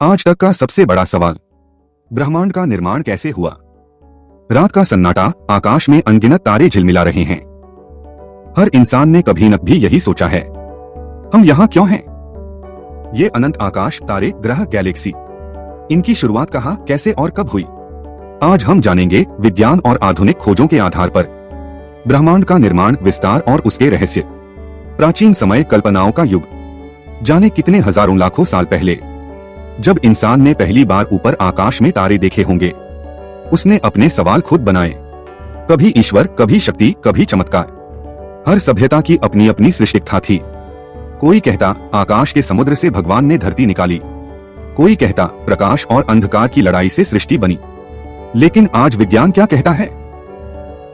आज तक का सबसे बड़ा सवाल, ब्रह्मांड का निर्माण कैसे हुआ? रात का सन्नाटा, आकाश में अनगिनत तारे झिलमिला रहे हैं। हर इंसान ने कभी न कभी यही सोचा है, हम यहाँ क्यों हैं? ये अनंत आकाश, तारे, ग्रह, गैलेक्सी, इनकी शुरुआत कहाँ, कैसे और कब हुई? आज हम जानेंगे विज्ञान और आधुनिक खोजों के आधार पर ब्रह्मांड का निर्माण, विस्तार और उसके रहस्य। प्राचीन समय, कल्पनाओं का युग। जाने कितने हजारों लाखों साल पहले जब इंसान ने पहली बार ऊपर आकाश में तारे देखे होंगे, उसने अपने सवाल खुद बनाए। कभी ईश्वर, कभी शक्ति, कभी चमत्कार। हर सभ्यता की अपनी अपनी सृष्टिकथा थी। कोई कहता आकाश के समुद्र से भगवान ने धरती निकाली, कोई कहता प्रकाश और अंधकार की लड़ाई से सृष्टि बनी। लेकिन आज विज्ञान क्या कहता है?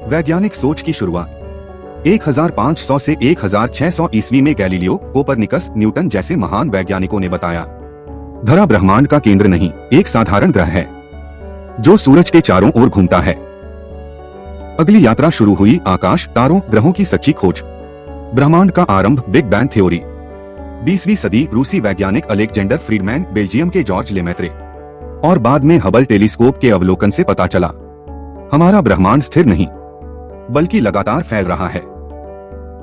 वैज्ञानिक सोच की शुरुआत 1500 से 1600 ईस्वी में गैलीलियो, कोपरनिकस, न्यूटन जैसे महान वैज्ञानिकों ने बताया, धरा ब्रह्मांड का केंद्र नहीं, एक साधारण ग्रह है जो सूरज के चारों ओर घूमता है। अगली यात्रा शुरू हुई, आकाश, तारों, ग्रहों की सच्ची खोज। ब्रह्मांड का आरंभ, बिग बैंग थ्योरी। 20वीं सदी, रूसी वैज्ञानिक अलेक्जेंडर फ्रीडमैन, बेल्जियम के जॉर्ज लेमेत्रे और बाद में हबल टेलीस्कोप के अवलोकन से पता चला, हमारा ब्रह्मांड स्थिर नहीं बल्कि लगातार फैल रहा है।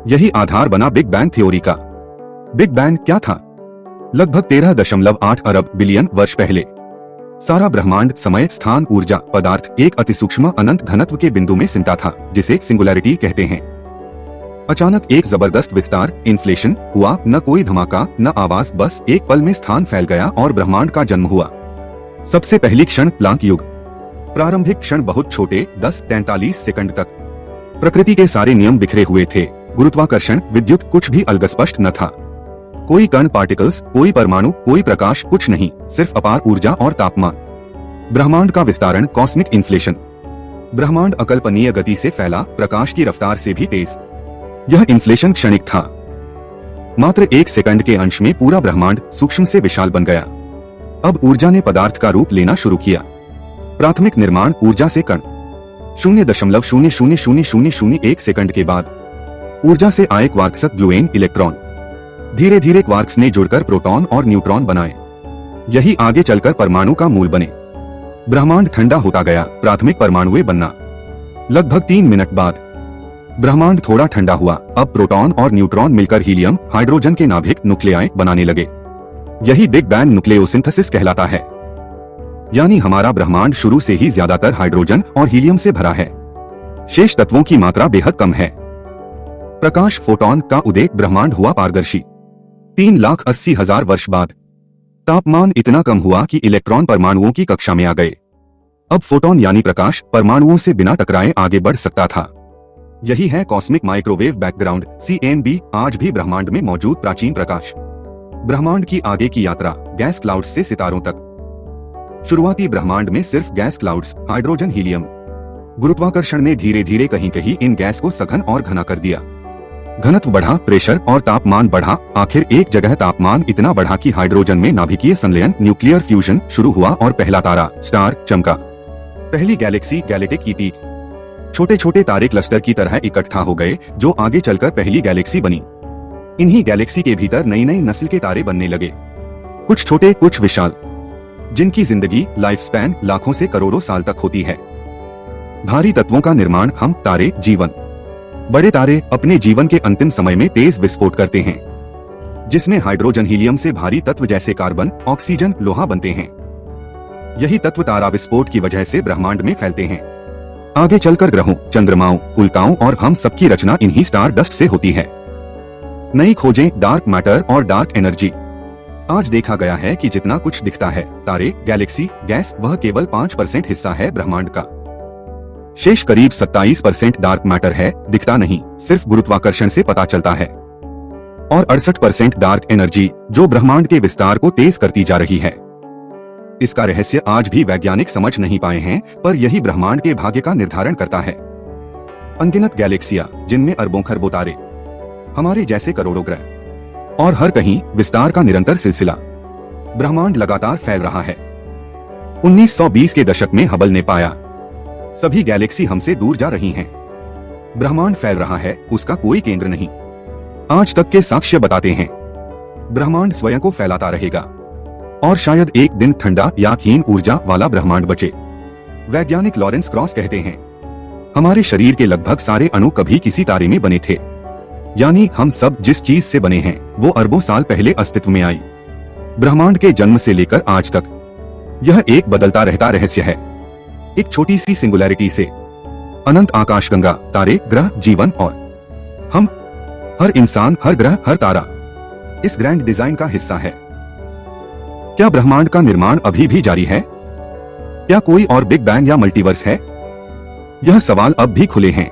यही आधार बना बिग बैंग थ्योरी का। बिग बैंग क्या था? लगभग 13.8 अरब बिलियन वर्ष पहले सारा ब्रह्मांड समय, स्थान, ऊर्जा, पदार्थ एक अतिसूक्ष्म अनंत घनत्व के बिंदु में सिमटा था, जिसे सिंगुलैरिटी कहते हैं। अचानक एक जबरदस्त विस्तार, इन्फ्लेशन हुआ। न कोई धमाका, न आवाज, बस एक पल में स्थान फैल गया और ब्रह्मांड का जन्म हुआ। सबसे पहली क्षण, प्लांक युग। प्रारंभिक क्षण बहुत छोटे, 10-43 सेकंड तक। प्रकृति के सारे नियम बिखरे हुए थे। गुरुत्वाकर्षण, विद्युत, कुछ भी अलगस्पष्ट न था। कोई कण, पार्टिकल्स, कोई परमाणु, कोई प्रकाश, कुछ नहीं, सिर्फ अपार ऊर्जा और तापमान। ब्रह्मांड का विस्तारण, कॉस्मिक इन्फ्लेशन। ब्रह्मांड अकल्पनीय गति से फैला, प्रकाश की रफ्तार से भी तेज। यह इन्फ्लेशन क्षणिक था। मात्र 1 सेकंड के अंश में पूरा ब्रह्मांड सूक्ष्म से विशाल बन गया। अब ऊर्जा ने पदार्थ का रूप लेना शुरू किया। प्राथमिक निर्माण, ऊर्जा से कण। 0.0000001 सेकंड के बाद ऊर्जा से आए क्वार्क्स, ग्लूएन, इलेक्ट्रॉन। धीरे धीरे क्वार्क्स ने जुड़कर प्रोटॉन और न्यूट्रॉन बनाए। यही आगे चलकर परमाणु का मूल बने। ब्रह्मांड ठंडा होता गया, प्राथमिक परमाणुएं बनना। लगभग 3 मिनट बाद ब्रह्मांड थोड़ा ठंडा हुआ। अब प्रोटॉन और न्यूट्रॉन मिलकर हीलियम, हाइड्रोजन के नाभिक, न्यूक्लियाई बनाने लगे। यही बिग बैंग न्यूक्लियोसिंथेसिस कहलाता है। यानी हमारा ब्रह्मांड शुरू से ही ज्यादातर हाइड्रोजन और हीलियम से भरा है। शेष तत्वों की मात्रा बेहद कम है। प्रकाश, फोटॉन का उदय, ब्रह्मांड हुआ पारदर्शी। 3,80,000 वर्ष बाद तापमान इतना कम हुआ कि इलेक्ट्रॉन परमाणुओं की कक्षा में आ गए। अब फोटॉन यानी प्रकाश परमाणुओं से बिना टकराए आगे बढ़ सकता था। यही है कॉस्मिक माइक्रोवेव बैकग्राउंड, CMB, आज भी ब्रह्मांड में मौजूद प्राचीन प्रकाश। ब्रह्मांड की आगे की यात्रा, गैस क्लाउड्स से सितारों तक। शुरुआती ब्रह्मांड में सिर्फ गैस क्लाउड्स, हाइड्रोजन, हीलियम। गुरुत्वाकर्षण ने धीरे धीरे कहीं कहीं इन गैस को सघन और घना कर दिया। घनत्व बढ़ा, प्रेशर और तापमान बढ़ा। आखिर एक जगह तापमान इतना बढ़ा कि हाइड्रोजन में नाभिकीय संलयन, न्यूक्लियर फ्यूजन शुरू हुआ और पहला तारा, स्टार, चमका। पहली गैलेक्सी, गैलेक्टिक ईपी, छोटे छोटे तारे क्लस्टर की तरह इकट्ठा हो गए, जो आगे चलकर पहली गैलेक्सी बनी। इन्हीं गैलेक्सी के भीतर नई नई नस्ल के तारे बनने लगे, कुछ छोटे, कुछ विशाल, जिनकी जिंदगी, लाइफ स्पैन लाखों से करोड़ों साल तक होती है। भारी तत्वों का निर्माण, हम, तारे, जीवन। बड़े तारे अपने जीवन के अंतिम समय में तेज विस्फोट करते हैं, जिसमें हाइड्रोजन, हीलियम से भारी तत्व जैसे कार्बन, ऑक्सीजन, लोहा बनते हैं। यही तत्व तारा विस्फोट की वजह से ब्रह्मांड में फैलते हैं। आगे चलकर ग्रहों, चंद्रमाओं, उल्काओं और हम सबकी रचना इन्हीं स्टार डस्ट से होती है। नई खोजें, डार्क मैटर और डार्क एनर्जी। आज देखा गया है कि जितना कुछ दिखता है, तारे, गैलेक्सी, गैस, वह केवल 5% हिस्सा है ब्रह्मांड का। शेष करीब 27% डार्क मैटर है, दिखता नहीं, सिर्फ गुरुत्वाकर्षण से पता चलता है। और 68% डार्क एनर्जी, जो ब्रह्मांड के विस्तार को तेज करती जा रही है। इसका रहस्य आज भी वैज्ञानिक समझ नहीं पाए हैं, पर यही ब्रह्मांड के भाग्य का निर्धारण करता है। अनगिनत गैलेक्सियां, जिनमें अरबों खरबों तारे, हमारे जैसे करोड़ों ग्रह, और हर कहीं विस्तार का निरंतर सिलसिला। ब्रह्मांड लगातार फैल रहा है। 1920 के दशक में हबल ने पाया, सभी गैलेक्सी हमसे दूर जा रही हैं। ब्रह्मांड फैल रहा है, उसका कोई केंद्र नहीं। आज तक के साक्ष्य बताते हैं, ब्रह्मांड स्वयं को फैलाता रहेगा। और शायद एक दिन ठंडा या हीन ऊर्जा वाला ब्रह्मांड बचे। वैज्ञानिक लॉरेंस क्रॉस कहते हैं, हमारे शरीर के लगभग सारे अणु कभी किसी तारे में बने थे, यानी हम सब जिस चीज से बने हैं वो अरबों साल पहले अस्तित्व में आई। ब्रह्मांड के जन्म से लेकर आज तक यह एक बदलता रहता रहस्य है। एक छोटी सी सिंगुलैरिटी से अनंत आकाशगंगा, तारे, ग्रह, जीवन और हम, हर इंसान, हर ग्रह, हर तारा इस ग्रैंड डिजाइन का हिस्सा है। क्या ब्रह्मांड का निर्माण अभी भी जारी है? क्या कोई और बिग बैंग या मल्टीवर्स है? यह सवाल अब भी खुले हैं।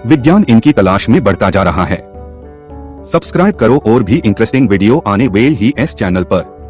विज्ञान इनकी तलाश में बढ़ता जा रहा है। सब्सक्राइब करो और भी इंटरेस्टिंग वीडियो आने वाले ही इस चैनल पर।